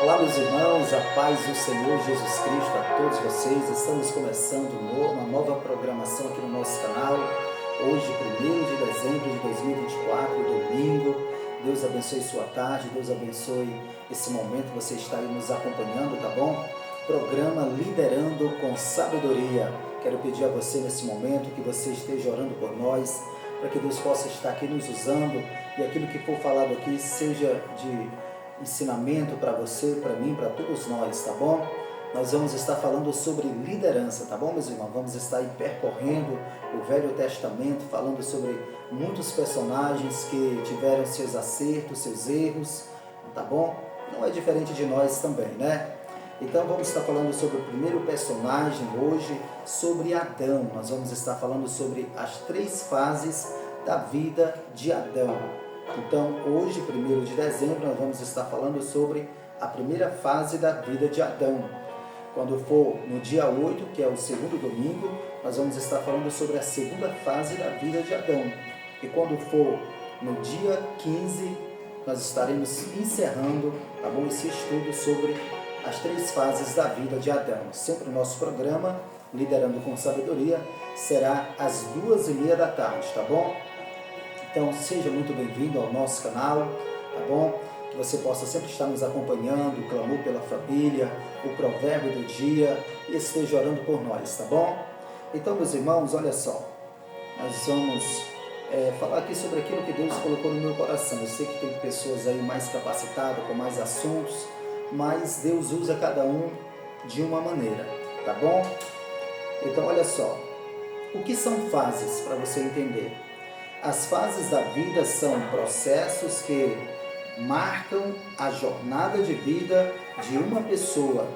Olá, meus irmãos, a paz do Senhor Jesus Cristo a todos vocês. Estamos começando uma nova programação aqui no nosso canal. Hoje, 1º de dezembro de 2024, domingo. Deus abençoe sua tarde, Deus abençoe esse momento que você está aí nos acompanhando, tá bom? Programa Liderando com Sabedoria. Quero pedir a você nesse momento que você esteja orando por nós, para que Deus possa estar aqui nos usando e aquilo que for falado aqui seja de ensinamento para você, para mim, para todos nós, tá bom? Nós vamos estar falando sobre liderança, tá bom, meus irmãos? Vamos estar aí percorrendo o Velho Testamento, falando sobre muitos personagens que tiveram seus acertos, seus erros, tá bom? Não é diferente de nós também, né? Então vamos estar falando sobre o primeiro personagem hoje, sobre Adão. Nós vamos estar falando sobre as 3 fases da vida de Adão. Então, hoje, 1º de dezembro, nós vamos estar falando sobre a primeira fase da vida de Adão. Quando for no dia 8, que é o segundo domingo, nós vamos estar falando sobre a segunda fase da vida de Adão. E quando for no dia 15, nós estaremos encerrando, tá bom, esse estudo sobre as 3 fases da vida de Adão. Sempre o nosso programa, Liderando com Sabedoria, será às 2h30 da tarde, tá bom? Então, seja muito bem-vindo ao nosso canal, tá bom? Que você possa sempre estar nos acompanhando, o clamor pela família, o provérbio do dia, e esteja orando por nós, tá bom? Então, meus irmãos, olha só, nós vamos falar aqui sobre aquilo que Deus colocou no meu coração. Eu sei que tem pessoas aí mais capacitadas, com mais assuntos, mas Deus usa cada um de uma maneira, tá bom? Então, olha só, o que são fases, para você entender? As fases da vida são processos que marcam a jornada de vida de uma pessoa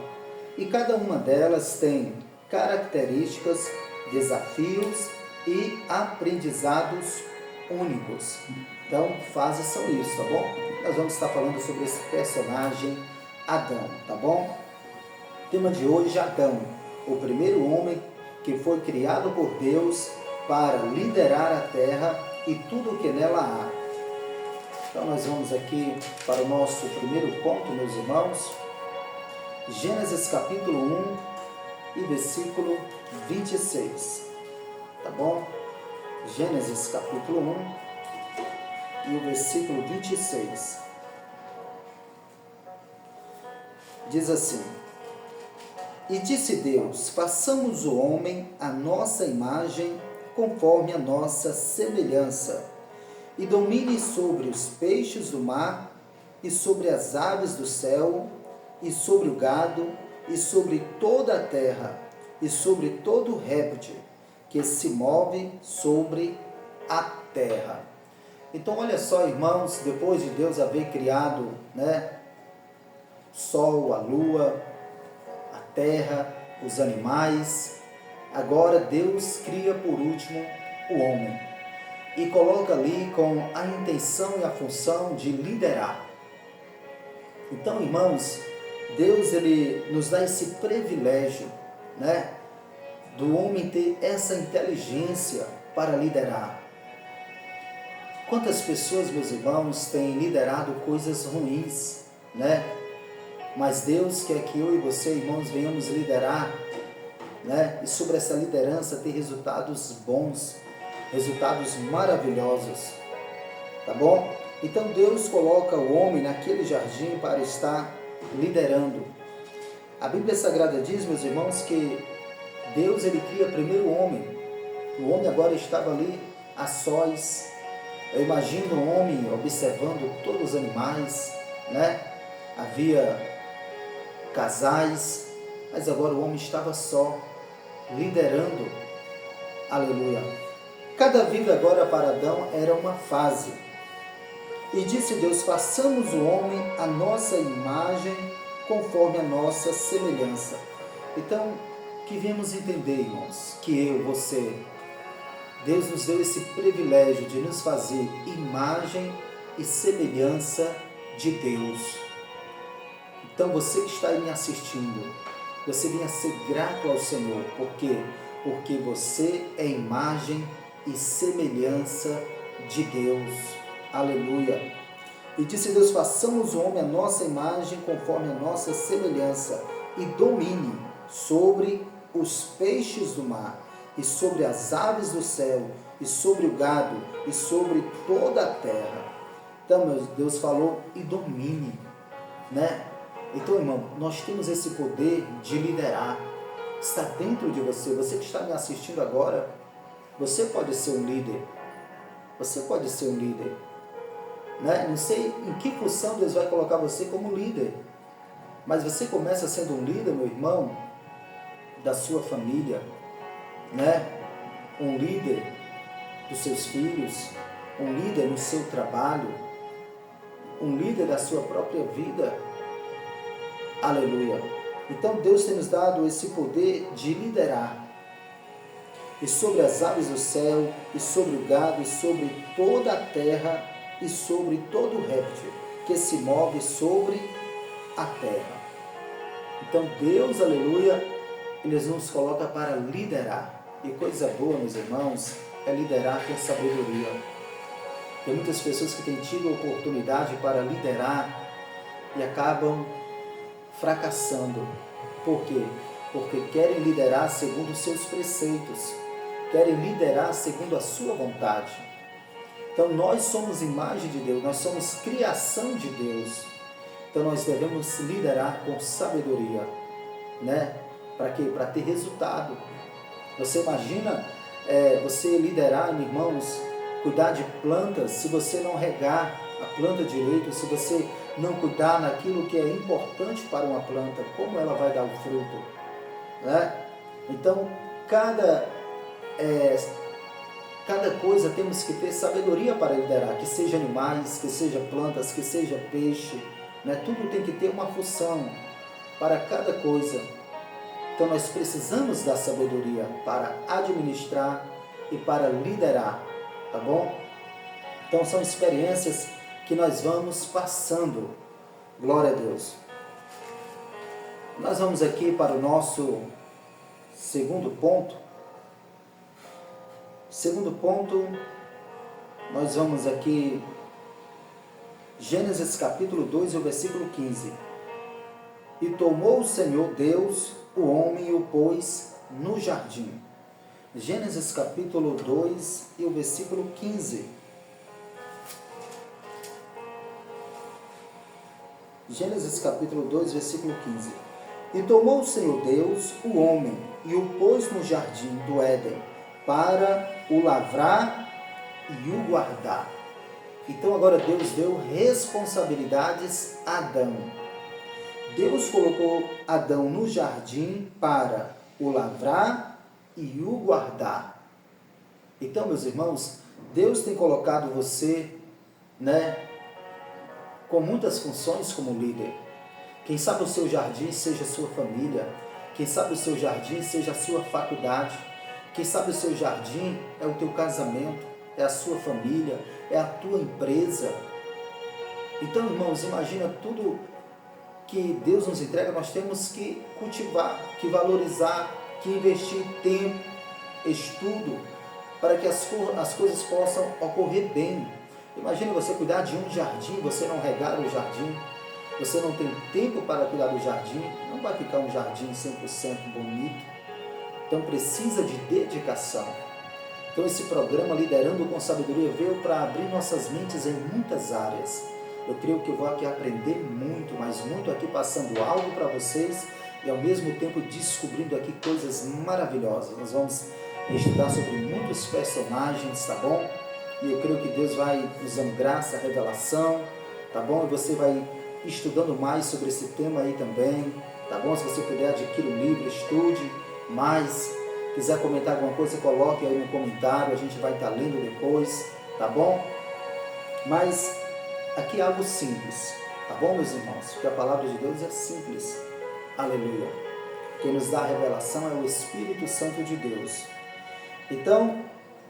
e cada uma delas tem características, desafios e aprendizados únicos. Então, fases são isso, tá bom? Nós vamos estar falando sobre esse personagem Adão, tá bom? O tema de hoje é Adão, o primeiro homem que foi criado por Deus para liderar a terra e tudo o que nela há. Então nós vamos aqui para o nosso primeiro ponto, meus irmãos. Gênesis capítulo 1 e versículo 26. Tá bom? Gênesis capítulo 1 e o versículo 26. Diz assim: E disse Deus, façamos o homem à nossa imagem, conforme a nossa semelhança, e domine sobre os peixes do mar, e sobre as aves do céu, e sobre o gado, e sobre toda a terra, e sobre todo réptil que se move sobre a terra. Então, olha só, irmãos, depois de Deus haver criado, o sol, a lua, a terra, os animais, agora Deus cria por último o homem e coloca ali com a intenção e a função de liderar. Então, irmãos, Deus ele nos dá esse privilégio, do homem ter essa inteligência para liderar. Quantas pessoas, meus irmãos, têm liderado coisas ruins, Mas Deus quer que eu e você, irmãos, venhamos liderar, e sobre essa liderança ter resultados bons, resultados maravilhosos, tá bom? Então Deus coloca o homem naquele jardim para estar liderando. A Bíblia Sagrada diz, meus irmãos, que Deus ele cria primeiro o homem. O homem agora estava ali a sós. Eu imagino o homem observando todos os animais, Havia casais, mas agora o homem estava só, liderando. Aleluia. Cada vida agora para Adão era uma fase. E disse Deus, façamos o homem à nossa imagem, conforme a nossa semelhança. Então, que viemos entender, irmãos, que eu, você, Deus nos deu esse privilégio de nos fazer imagem e semelhança de Deus. Então, você que está aí me assistindo, você venha ser grato ao Senhor. Por quê? Porque você é imagem e semelhança de Deus. Aleluia. E disse Deus, façamos o homem à nossa imagem, conforme a nossa semelhança, e domine sobre os peixes do mar, e sobre as aves do céu, e sobre o gado, e sobre toda a terra. Então, Deus falou, e domine, né? Então, irmão, nós temos esse poder de liderar. Está dentro de você. Você que está me assistindo agora, você pode ser um líder. Você pode ser um líder. Né? Não sei em que função Deus vai colocar você como líder. Mas você começa sendo um líder, meu irmão, da sua família. Né? Um líder dos seus filhos. Um líder no seu trabalho. Um líder da sua própria vida. Aleluia. Então Deus tem nos dado esse poder de liderar. E sobre as aves do céu, e sobre o gado, e sobre toda a terra, e sobre todo réptil que se move sobre a terra. Então Deus, aleluia, Ele nos coloca para liderar. E coisa boa, meus irmãos, é liderar com sabedoria. Tem muitas pessoas que têm tido a oportunidade para liderar e acabam fracassando. Por quê? Porque querem liderar segundo os seus preceitos, querem liderar segundo a sua vontade. Então nós somos imagem de Deus, nós somos criação de Deus. Então nós devemos liderar com sabedoria, né? Para quê? Para ter resultado. Você imagina você liderar, irmãos, cuidar de plantas, se você não regar a planta direito, se você não cuidar naquilo que é importante para uma planta, como ela vai dar o fruto, né? Então, cada coisa temos que ter sabedoria para liderar, que seja animais, que seja plantas, que seja peixe, né? Tudo tem que ter uma função para cada coisa. Então, nós precisamos da sabedoria para administrar e para liderar, tá bom? Então, são experiências que nós vamos passando. Glória a Deus. Nós vamos aqui para o nosso segundo ponto. Segundo ponto, nós vamos aqui, Gênesis capítulo 2, o versículo 15. E tomou o Senhor Deus o homem e o pôs no jardim. Gênesis capítulo 2 e o versículo 15. Gênesis capítulo 2, versículo 15. E tomou o Senhor Deus o homem e o pôs no jardim do Éden para o lavrar e o guardar. Então agora Deus deu responsabilidades a Adão. Deus colocou Adão no jardim para o lavrar e o guardar. Então, meus irmãos, Deus tem colocado você, né, com muitas funções como líder. Quem sabe o seu jardim seja a sua família. Quem sabe o seu jardim seja a sua faculdade. Quem sabe o seu jardim é o teu casamento, é a sua família, é a tua empresa. Então, irmãos, imagina tudo que Deus nos entrega, nós temos que cultivar, que valorizar, que investir tempo, estudo, para que as coisas possam ocorrer bem. Imagina você cuidar de um jardim, você não regar o jardim, você não tem tempo para cuidar do jardim, não vai ficar um jardim 100% bonito. Então precisa de dedicação. Então esse programa Liderando com Sabedoria veio para abrir nossas mentes em muitas áreas. Eu creio que eu vou aqui aprender muito, mas muito aqui passando algo para vocês e ao mesmo tempo descobrindo aqui coisas maravilhosas. Nós vamos estudar sobre muitos personagens, tá bom? E eu creio que Deus vai nos dando graça, revelação, tá bom? E você vai estudando mais sobre esse tema aí também, tá bom? Se você puder, adquira um livro, estude mais. Quiser comentar alguma coisa, coloque aí no comentário, a gente vai estar lendo depois, tá bom? Mas aqui é algo simples, tá bom, meus irmãos? Porque a palavra de Deus é simples. Aleluia. Quem nos dá a revelação é o Espírito Santo de Deus. Então,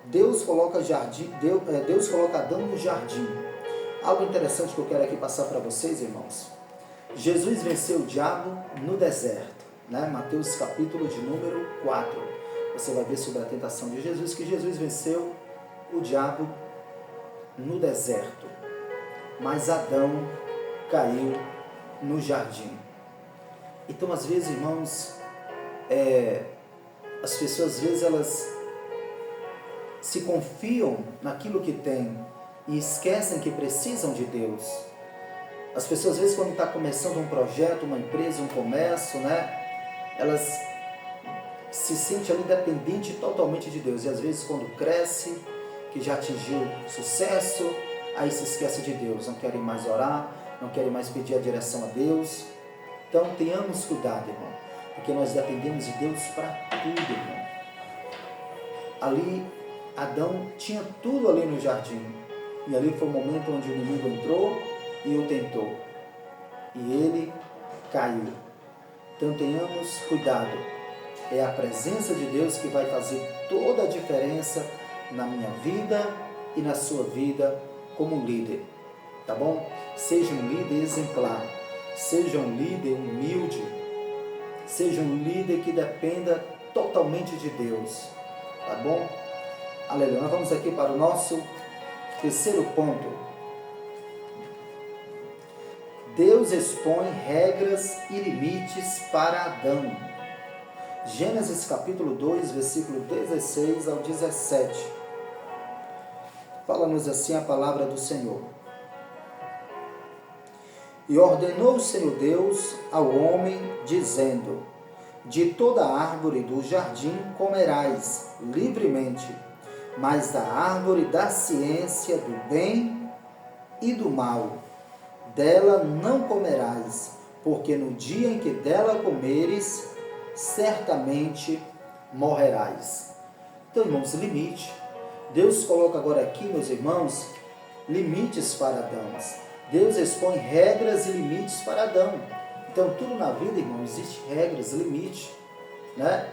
Deus coloca Adão no jardim. Algo interessante que eu quero aqui passar para vocês, irmãos. Jesus venceu o diabo no deserto, né? Mateus capítulo de número 4. Você vai ver sobre a tentação de Jesus, que Jesus venceu o diabo no deserto. mas Adão caiu no jardim. Então, às vezes, irmãos, as pessoas, às vezes, elas se confiam naquilo que têm e esquecem que precisam de Deus. As pessoas, às vezes, quando está começando um projeto, uma empresa, um comércio, né, elas se sentem ali dependente totalmente de Deus. E às vezes, quando cresce, que já atingiu sucesso, aí se esquece de Deus, não querem mais orar, não querem mais pedir a direção a Deus. Então, tenhamos cuidado, irmão, porque nós dependemos de Deus para tudo, irmão. Ali, Adão tinha tudo ali no jardim, e ali foi o momento onde o inimigo entrou e o tentou, e ele caiu. Então, tenhamos cuidado, é a presença de Deus que vai fazer toda a diferença na minha vida e na sua vida como líder, tá bom? Seja um líder exemplar, seja um líder humilde, seja um líder que dependa totalmente de Deus, tá bom? Aleluia. Nós vamos aqui para o nosso terceiro ponto. Deus expõe regras e limites para Adão. Gênesis capítulo 2, versículo 16 ao 17. Fala-nos assim a palavra do Senhor. E ordenou o Senhor Deus ao homem, dizendo: de toda árvore do jardim comerás livremente, mas da árvore da ciência do bem e do mal, dela não comerás, porque no dia em que dela comeres, certamente morrerás. Então, irmãos, limite. Deus coloca agora aqui, meus irmãos, limites para Adão. Deus expõe regras e limites para Adão. Então, tudo na vida, irmão, existe regras, limite, né?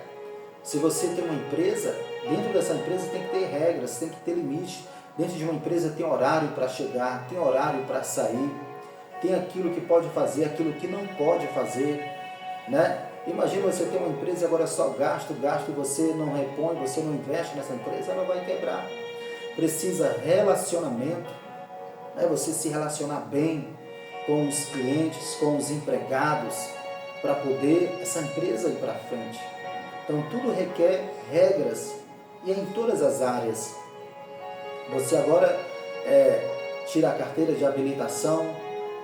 Se você tem uma empresa, dentro dessa empresa tem que ter regras, tem que ter limite. Dentro de uma empresa tem horário para chegar, tem horário para sair, tem aquilo que pode fazer, aquilo que não pode fazer, né? Imagina você ter uma empresa e agora só gasto, e você não repõe, você não investe nessa empresa, ela vai quebrar. Precisa relacionamento, né? Você se relacionar bem com os clientes, com os empregados, para poder essa empresa ir para frente. Então, tudo requer regras e é em todas as áreas. Você agora tira a carteira de habilitação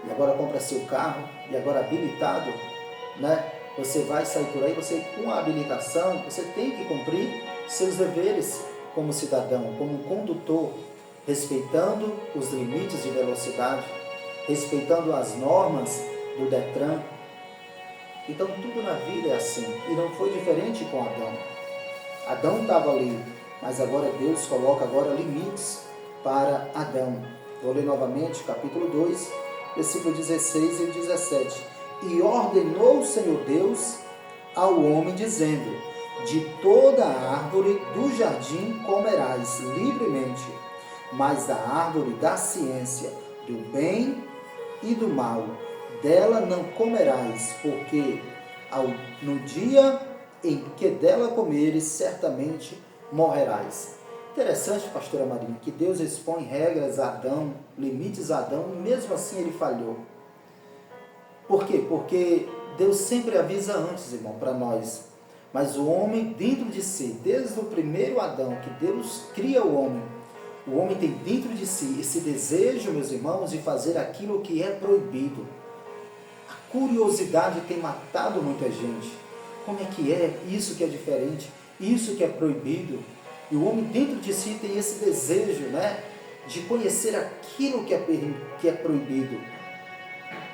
e agora compra seu carro e agora habilitado, né? Você vai sair por aí, você com a habilitação, você tem que cumprir seus deveres como cidadão, como condutor, respeitando os limites de velocidade, respeitando as normas do Detran. Então tudo na vida é assim, e não foi diferente com Adão. Adão estava ali, mas agora Deus coloca agora limites para Adão. Vou ler novamente, capítulo 2, versículo 16 e 17. E ordenou o Senhor Deus ao homem, dizendo: de toda árvore do jardim comerás livremente, mas da árvore da ciência do bem e do mal, dela não comerás, porque no dia em que dela comeres, certamente morrerás. Interessante, pastora Marinha, que Deus expõe regras a Adão, limites a Adão, e mesmo assim ele falhou. Por quê? Porque Deus sempre avisa antes, irmão, para nós. Mas o homem dentro de si, desde o primeiro Adão, que Deus cria o homem tem dentro de si esse desejo, meus irmãos, de fazer aquilo que é proibido. A curiosidade tem matado muita gente. Como é que é? Isso que é diferente, isso que é proibido. E o homem dentro de si tem esse desejo, né, de conhecer aquilo que é proibido.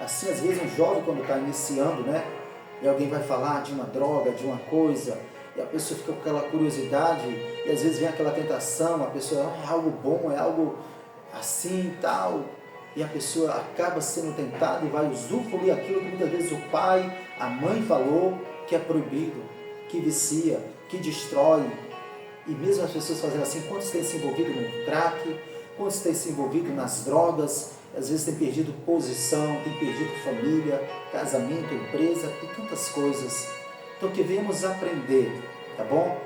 Assim, às vezes, um jovem, quando está iniciando, né, e alguém vai falar de uma droga, de uma coisa, e a pessoa fica com aquela curiosidade, e às vezes vem aquela tentação, a pessoa, é algo bom, é algo assim e tal, e a pessoa acaba sendo tentada e vai usufruir aquilo que muitas vezes o pai, a mãe falou que é proibido, que vicia, que destrói. E mesmo as pessoas fazendo assim, quantos têm se envolvido no crack, quantos têm se envolvido nas drogas, às vezes tem perdido posição, tem perdido família, casamento, empresa e tantas coisas. Então que venhamos aprender, tá bom?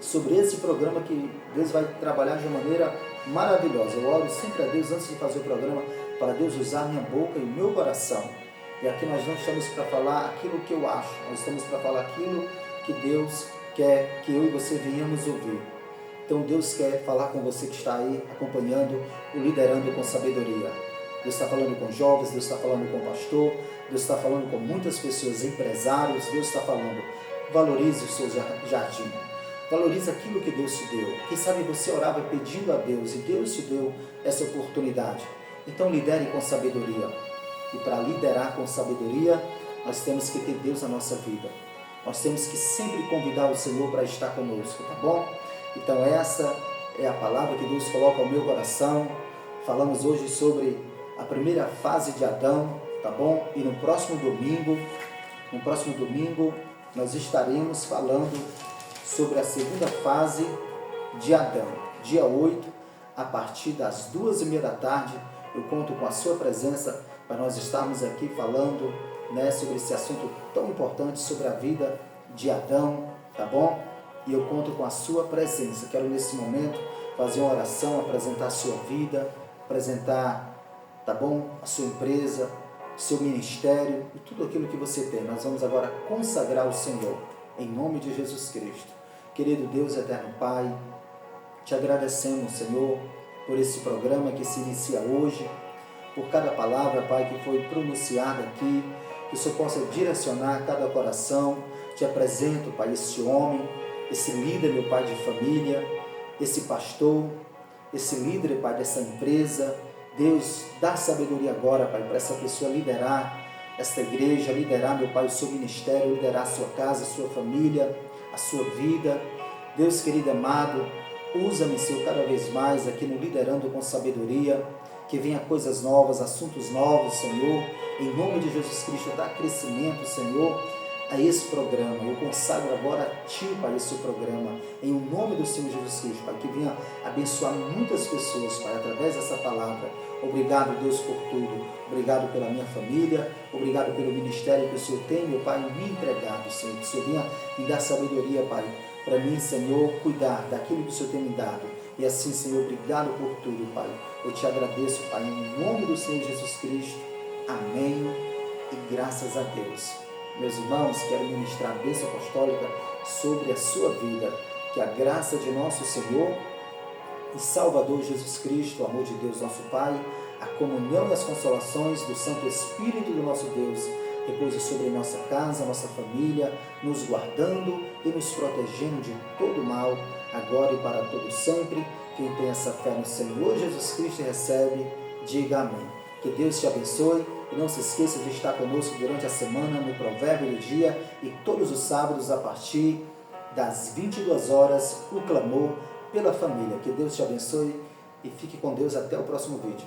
Sobre esse programa que Deus vai trabalhar de uma maneira maravilhosa. Eu oro sempre a Deus antes de fazer o programa, para Deus usar minha boca e o meu coração. E aqui nós não estamos para falar aquilo que eu acho, nós estamos para falar aquilo que Deus quer que eu e você venhamos ouvir. Então Deus quer falar com você que está aí acompanhando o Liderando com Sabedoria. Deus está falando com jovens, Deus está falando com o pastor, Deus está falando com muitas pessoas, empresários. Deus está falando, valorize o seu jardim, valorize aquilo que Deus te deu. Quem sabe você orava pedindo a Deus e Deus te deu essa oportunidade. Então lidere com sabedoria. E para liderar com sabedoria, nós temos que ter Deus na nossa vida. Nós temos que sempre convidar o Senhor para estar conosco, tá bom? Então essa é a palavra que Deus coloca ao meu coração. Falamos hoje sobre a primeira fase de Adão, tá bom? E no próximo domingo, nós estaremos falando sobre a segunda fase de Adão. Dia 8, a partir das 2h30 da tarde, eu conto com a sua presença para nós estarmos aqui falando, sobre esse assunto tão importante, sobre a vida de Adão, tá bom? E eu conto com a sua presença. Quero nesse momento fazer uma oração, apresentar a sua vida, apresentar, tá bom? A sua empresa, seu ministério e tudo aquilo que você tem. Nós vamos agora consagrar o Senhor, em nome de Jesus Cristo. Querido Deus, eterno Pai, te agradecemos, Senhor, por esse programa que se inicia hoje, por cada palavra, Pai, que foi pronunciada aqui, que o Senhor possa direcionar cada coração. Te apresento, Pai, esse homem, esse líder, meu Pai, de família, esse pastor, esse líder, Pai, dessa empresa. Deus, dá sabedoria agora, Pai, para essa pessoa liderar esta igreja, liderar, meu Pai, o seu ministério, liderar a sua casa, a sua família, a sua vida. Deus querido amado, usa-me, Senhor, cada vez mais aqui no Liderando com Sabedoria, que venha coisas novas, assuntos novos, Senhor, em nome de Jesus Cristo. Dá crescimento, Senhor, a esse programa. Eu consagro agora a Ti, Pai, esse programa, em nome do Senhor Jesus Cristo, Pai, que venha abençoar muitas pessoas, Pai, através dessa palavra. Obrigado, Deus, por tudo. Obrigado pela minha família, obrigado pelo ministério que o Senhor tem, meu Pai, me entregado, Senhor. Que o Senhor venha me dar sabedoria, Pai, para mim, Senhor, cuidar daquilo que o Senhor tem me dado. E assim, Senhor, obrigado por tudo, Pai. Eu te agradeço, Pai, em nome do Senhor Jesus Cristo. Amém e graças a Deus. Meus irmãos, quero ministrar a bênção apostólica sobre a sua vida. Que a graça de nosso Senhor e Salvador Jesus Cristo, o amor de Deus nosso Pai, a comunhão e as consolações do Santo Espírito do nosso Deus repouse sobre nossa casa, nossa família, nos guardando e nos protegendo de todo mal, agora e para todo sempre. Quem tem essa fé no Senhor Jesus Cristo recebe, diga amém. Que Deus te abençoe e não se esqueça de estar conosco durante a semana no Provérbio do Dia e todos os sábados a partir das 22 horas, o clamor pela família. Que Deus te abençoe e fique com Deus até o próximo vídeo.